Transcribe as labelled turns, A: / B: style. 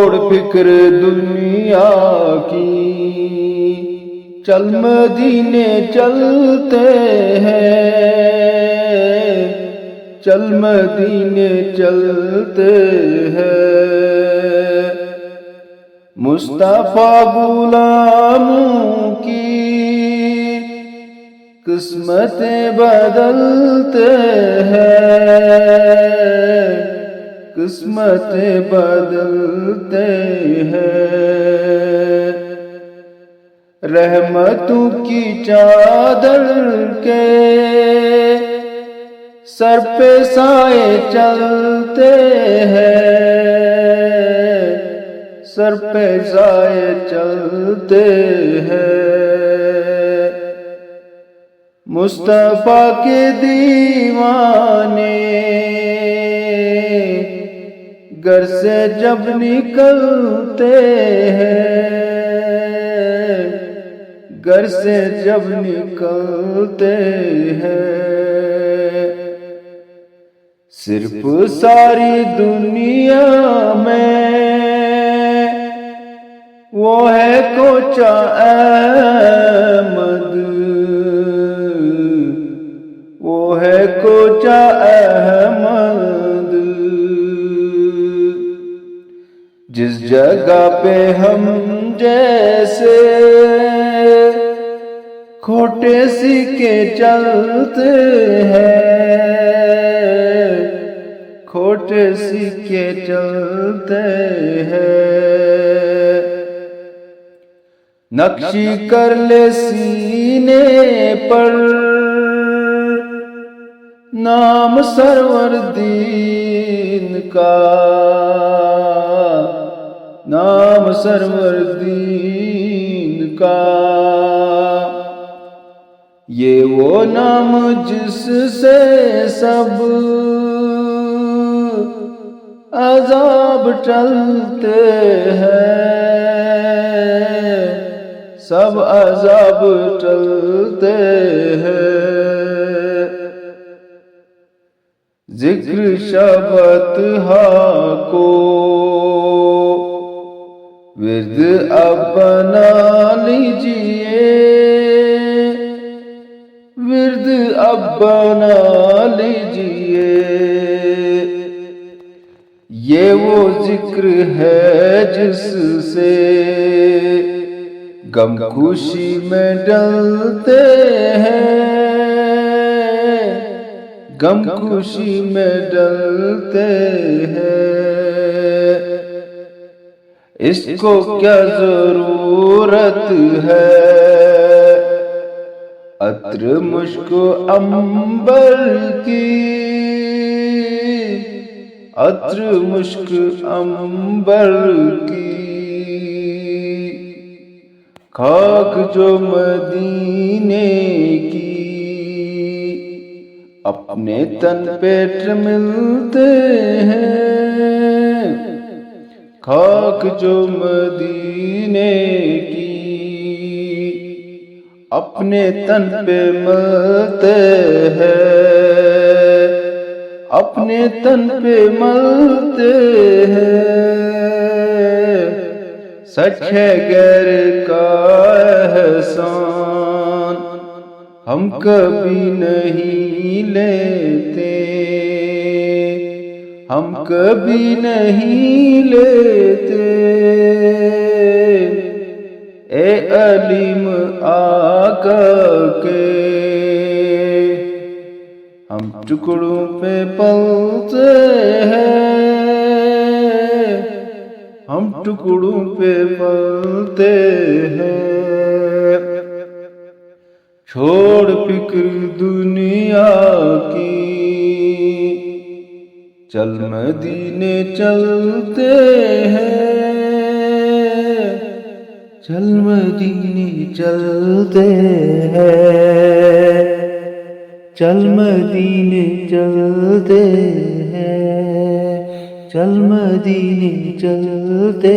A: چھوڑ فکر دنیا کی، چل مدینے چلتے ہیں، چل مدینے چلتے ہیں۔ مصطفیٰ غلاموں کی قسمتیں بدلتے ہیں، قسمتیں بدلتے ہیں۔ رحمتوں کی چادر کے سر پہ سائے چلتے ہیں، سر پہ سائے چلتے ہیں۔ مصطفیٰ کے دیوانے گھر سے جب نکلتے ہیں، گھر سے جب نکلتے ہیں، صرف ساری دنیا میں وہ ہے کوچہ احمد، وہ ہے کوچہ احمد۔ جس جگہ پہ ہم جیسے کھوٹے سکے چلتے ہیں، کھوٹے سکے چلتے ہیں۔ نقشی کر لے سینے پر نام سرور دین کا، نام سرور دین کا۔ یہ وہ نام جس سے سب عذاب ٹلتے ہیں، سب عذاب ٹلتے ہیں۔ ذکر شبت کو ورد اب بنا لیجئے، ورد اب بنا لیجئے۔ یہ وہ ذکر ہے جس سے غم خوشی میں ڈلتے ہیں، غم خوشی میں ڈلتے ہیں۔ اس کو کیا ضرورت ہے عطر مشک عنبر کی، عطر مشک عنبر کی۔ خاک جو مدینے کی اپنے تن پہ ملتے ہیں، خاک جو مدینے کی اپنے تن پہ ملتے ہیں، اپنے تن پہ ملتے ہیں۔ سچ ہے غیر کا احسان ہم کبھی نہیں لیتے، ہم کبھی نہیں لیتے۔ اے علیم آقا کے ہم ٹکڑوں پہ پلتے ہیں، ہم ٹکڑوں پہ پلتے ہیں۔ چھوڑ فکر دنیا کی، چل مدینے چلتے ہیں، چل مدینے چلتے ہیں، چل مدینے چلتے ہیں، چل مدینے چلتے